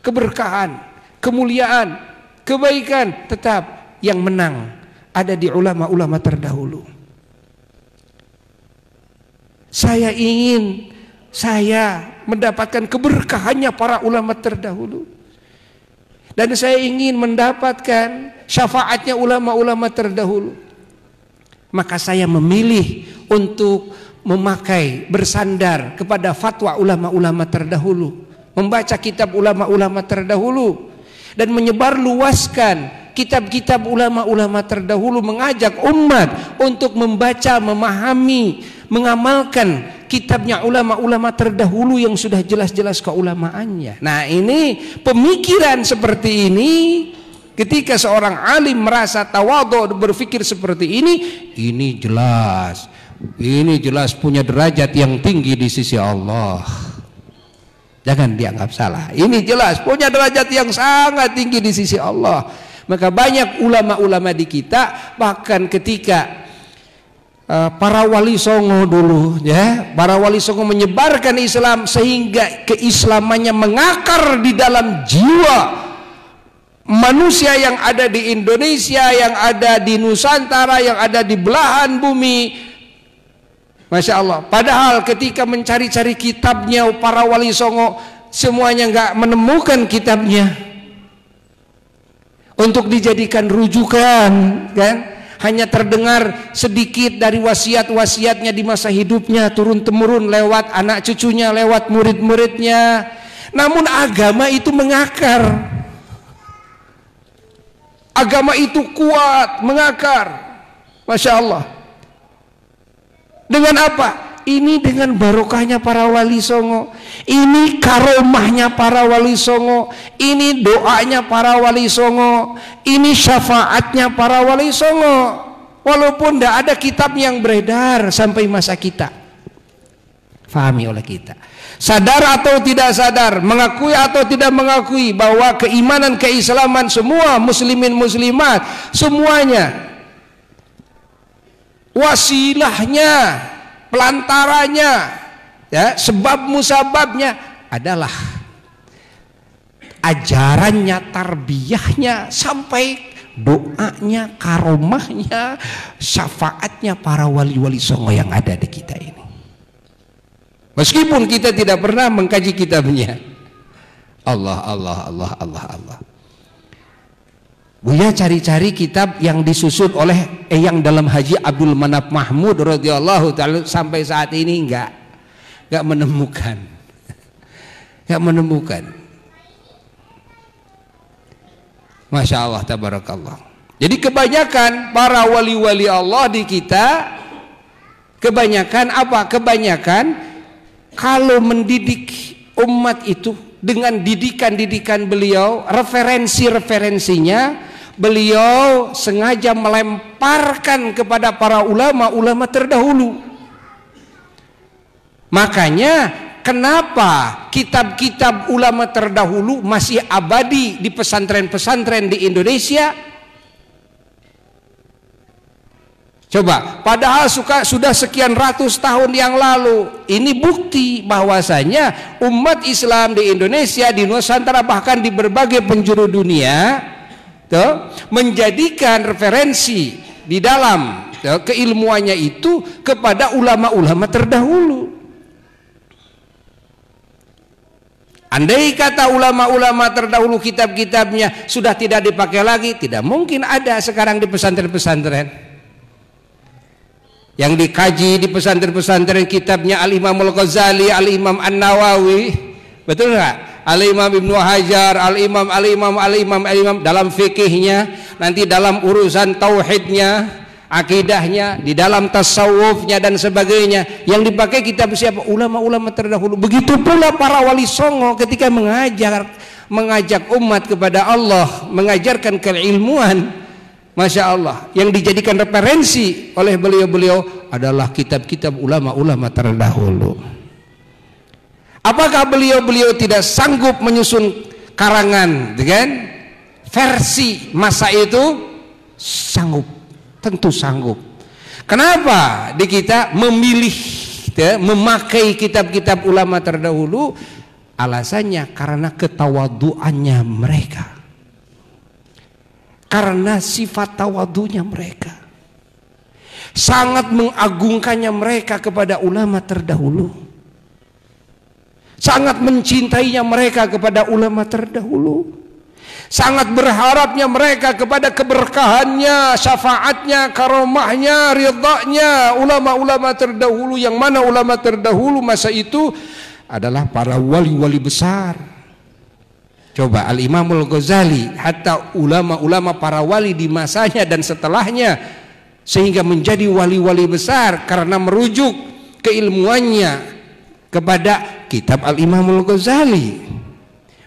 keberkahan, kemuliaan, kebaikan tetap yang menang ada di ulama-ulama terdahulu. Saya ingin saya mendapatkan keberkahannya para ulama terdahulu, dan saya ingin mendapatkan syafaatnya ulama-ulama terdahulu. Maka saya memilih untuk memakai, bersandar kepada fatwa ulama-ulama terdahulu, membaca kitab ulama-ulama terdahulu, dan menyebar luaskan kitab-kitab ulama-ulama terdahulu, mengajak umat untuk membaca, memahami, mengamalkan kitabnya ulama-ulama terdahulu yang sudah jelas-jelas keulamaannya. Nah, ini pemikiran seperti ini, ketika seorang alim merasa tawadhu, berpikir seperti ini jelas punya derajat yang tinggi di sisi Allah. Jangan dianggap salah. Ini jelas punya derajat yang sangat tinggi di sisi Allah. Maka banyak ulama-ulama di kita, bahkan ketika para wali songo dulu, ya, para wali songo menyebarkan Islam sehingga keislamannya mengakar di dalam jiwa manusia yang ada di Indonesia, yang ada di Nusantara, yang ada di belahan bumi. Masya Allah. Padahal ketika mencari-cari kitabnya para wali songo, semuanya nggak menemukan kitabnya untuk dijadikan rujukan, kan? Hanya terdengar sedikit dari wasiat-wasiatnya di masa hidupnya, turun-temurun lewat anak cucunya, lewat murid-muridnya. Namun agama itu mengakar, agama itu kuat, mengakar. Masya Allah. Dengan apa? Ini dengan barokahnya para wali songo, ini karomahnya para wali songo, ini doanya para wali songo, ini syafaatnya para wali songo. Walaupun tidak ada kitab yang beredar sampai masa kita, fahami oleh kita, sadar atau tidak sadar, mengakui atau tidak mengakui bahwa keimanan, keislaman semua muslimin muslimat semuanya, wasilahnya, pelantaranya, ya, sebab musababnya adalah ajarannya, tarbiyahnya, sampai doanya, karomahnya, syafaatnya para wali-wali songo yang ada di kita ini. Meskipun kita tidak pernah mengkaji kitabnya. Allah. Buya cari-cari kitab yang disusun oleh yang dalam Haji Abdul Manap Mahmud radhiyallahu ta'ala, sampai saat ini enggak menemukan. Masya Allah, tabarakallah. Jadi kebanyakan para wali-wali Allah di kita, kebanyakan apa? Kebanyakan kalau mendidik umat itu dengan didikan-didikan beliau, referensi-referensinya, beliau sengaja melemparkan kepada para ulama-ulama terdahulu. Makanya kenapa kitab-kitab ulama terdahulu masih abadi di pesantren-pesantren di Indonesia? Coba, padahal sudah sekian ratus tahun yang lalu. Ini bukti bahwasanya umat Islam di Indonesia, di Nusantara, bahkan di berbagai penjuru dunia menjadikan referensi di dalam keilmuannya itu kepada ulama-ulama terdahulu. Andai kata ulama-ulama terdahulu kitab-kitabnya sudah tidak dipakai lagi, tidak mungkin ada sekarang di pesantren-pesantren. Yang dikaji di pesantren-pesantren kitabnya Al-Imam Al-Ghazali, Al-Imam An-Nawawi, betul nggak? Al-Imam Ibnu Hajar, Al-Imam dalam fikihnya, nanti dalam urusan tauhidnya, akidahnya, di dalam tasawufnya dan sebagainya. Yang dipakai kitab siapa? Ulama-ulama terdahulu. Begitu pula para wali songo ketika mengajak umat kepada Allah, mengajarkan keilmuan. Masya Allah, yang dijadikan referensi oleh beliau-beliau adalah kitab-kitab ulama-ulama terdahulu. Apakah beliau-beliau tidak sanggup menyusun karangan dengan versi masa itu sanggup, tentu sanggup. Kenapa di kita memilih memakai kitab-kitab ulama terdahulu? Alasannya karena ketawaduannya mereka, karena sifat tawadunya mereka, sangat mengagungkannya mereka kepada ulama terdahulu, sangat mencintainya mereka kepada ulama terdahulu, sangat berharapnya mereka kepada keberkahannya, syafaatnya, karomahnya, ridhanya ulama-ulama terdahulu, yang mana ulama terdahulu masa itu adalah para wali-wali besar. Coba Al-Imamul Ghazali, hatta ulama-ulama para wali di masanya dan setelahnya, sehingga menjadi wali-wali besar karena merujuk keilmuannya kepada kitab Al-Imamul Ghazali.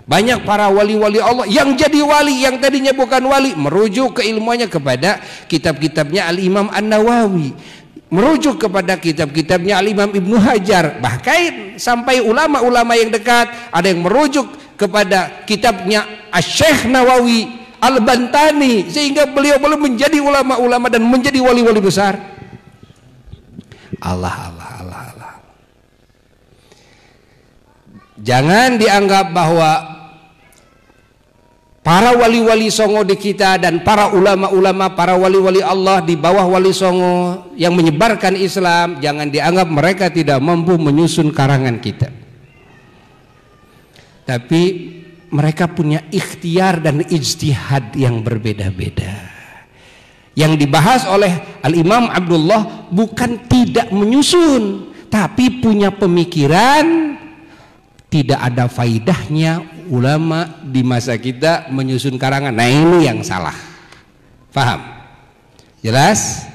Banyak para wali-wali Allah yang jadi wali, yang tadinya bukan wali, merujuk keilmuannya kepada kitab-kitabnya Al-Imam An-Nawawi, merujuk kepada kitab-kitabnya Al-Imam Ibnu Hajar. Bahkan sampai ulama-ulama yang dekat ada yang merujuk kepada kitabnya Asy-Syaikh Nawawi Al-Bantani, sehingga beliau menjadi ulama-ulama dan menjadi wali-wali besar. Allah. Jangan dianggap bahwa para wali-wali songo di kita dan para ulama-ulama, para wali-wali Allah di bawah wali songo yang menyebarkan Islam, jangan dianggap mereka tidak mampu menyusun karangan kita. Tapi mereka punya ikhtiar dan ijtihad yang berbeda-beda. Yang dibahas oleh Al-Imam Abdullah bukan tidak menyusun, tapi punya pemikiran. Tidak ada faidahnya ulama di masa kita menyusun karangan. Nah, ini yang salah. Paham? Jelas?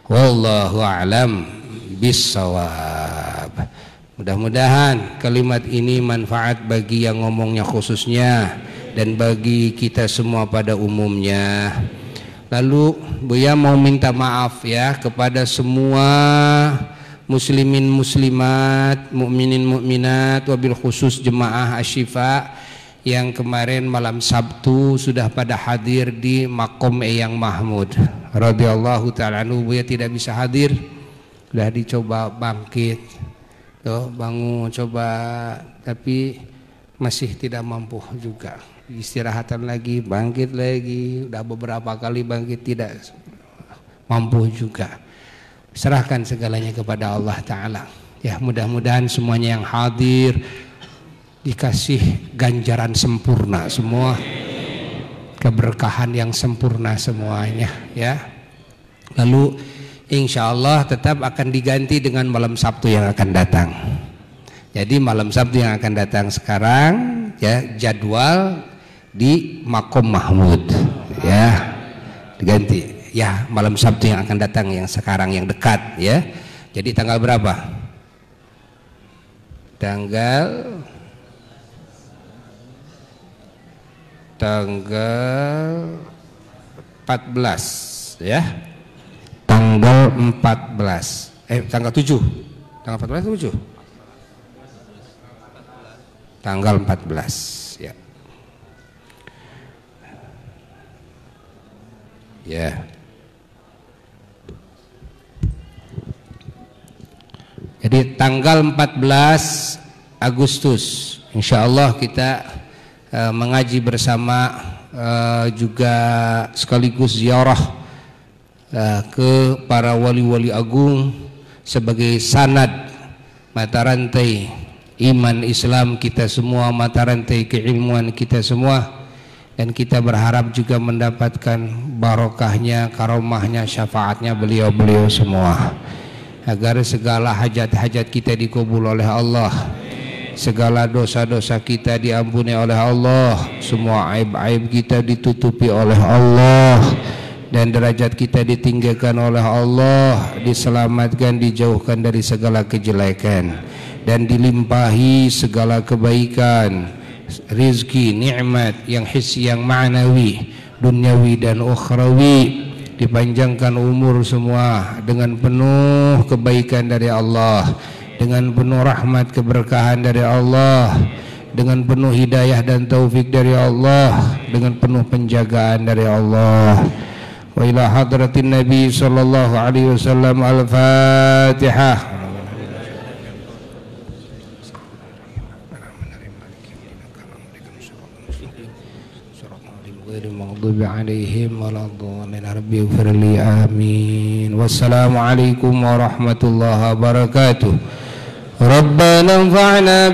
Wallahu a'lam bissawab. Mudah-mudahan kalimat ini manfaat bagi yang ngomongnya khususnya dan bagi kita semua pada umumnya. Lalu Buya mau minta maaf ya kepada semua muslimin muslimat, mukminin mukminat, wabil khusus jemaah Asy-Syifa yang kemarin malam Sabtu sudah pada hadir di Makom Eyang Mahmud radhiyallahu ta'ala anhu. Buya tidak bisa hadir, sudah dicoba bangkit, tuh bangun coba, tapi masih tidak mampu juga. Istirahatan lagi, bangkit lagi, udah beberapa kali bangkit tidak mampu juga. Serahkan segalanya kepada Allah Ta'ala. Ya, mudah-mudahan semuanya yang hadir dikasih ganjaran sempurna semua, keberkahan yang sempurna semuanya ya. Lalu insya Allah tetap akan diganti dengan malam Sabtu yang akan datang. Jadi malam Sabtu yang akan datang sekarang ya, jadwal di Makom Mahmud ya, diganti. Ya, malam Sabtu yang akan datang yang sekarang yang dekat ya. Jadi tanggal berapa? Tanggal 14 ya. Tanggal 14. Tanggal 7. Tanggal 14 atau 7? Tanggal 14 ya. Ya. Jadi tanggal 14 Agustus insya Allah kita mengaji bersama, juga sekaligus ziarah ke para wali-wali agung sebagai sanad mata rantai iman Islam kita semua, mata rantai keilmuan kita semua, dan kita berharap juga mendapatkan barokahnya, karomahnya, syafaatnya beliau-beliau semua, agar segala hajat-hajat kita dikabul oleh Allah, segala dosa-dosa kita diampuni oleh Allah, semua aib-aib kita ditutupi oleh Allah, dan derajat kita ditinggikan oleh Allah, diselamatkan, dijauhkan dari segala kejelekan, dan dilimpahi segala kebaikan, rizki, nikmat yang hissi, yang ma'nawi, dunyawi dan ukhrawi, dipanjangkan umur semua dengan penuh kebaikan dari Allah, dengan penuh rahmat keberkahan dari Allah, dengan penuh hidayah dan taufik dari Allah, dengan penuh penjagaan dari Allah. Wa ila hadratin Nabi sallallahu alaihi wasallam. Al-Fatihah. Amin. Wassalamualaikum warahmatullahi wabarakatuh. Rabbana anfa'na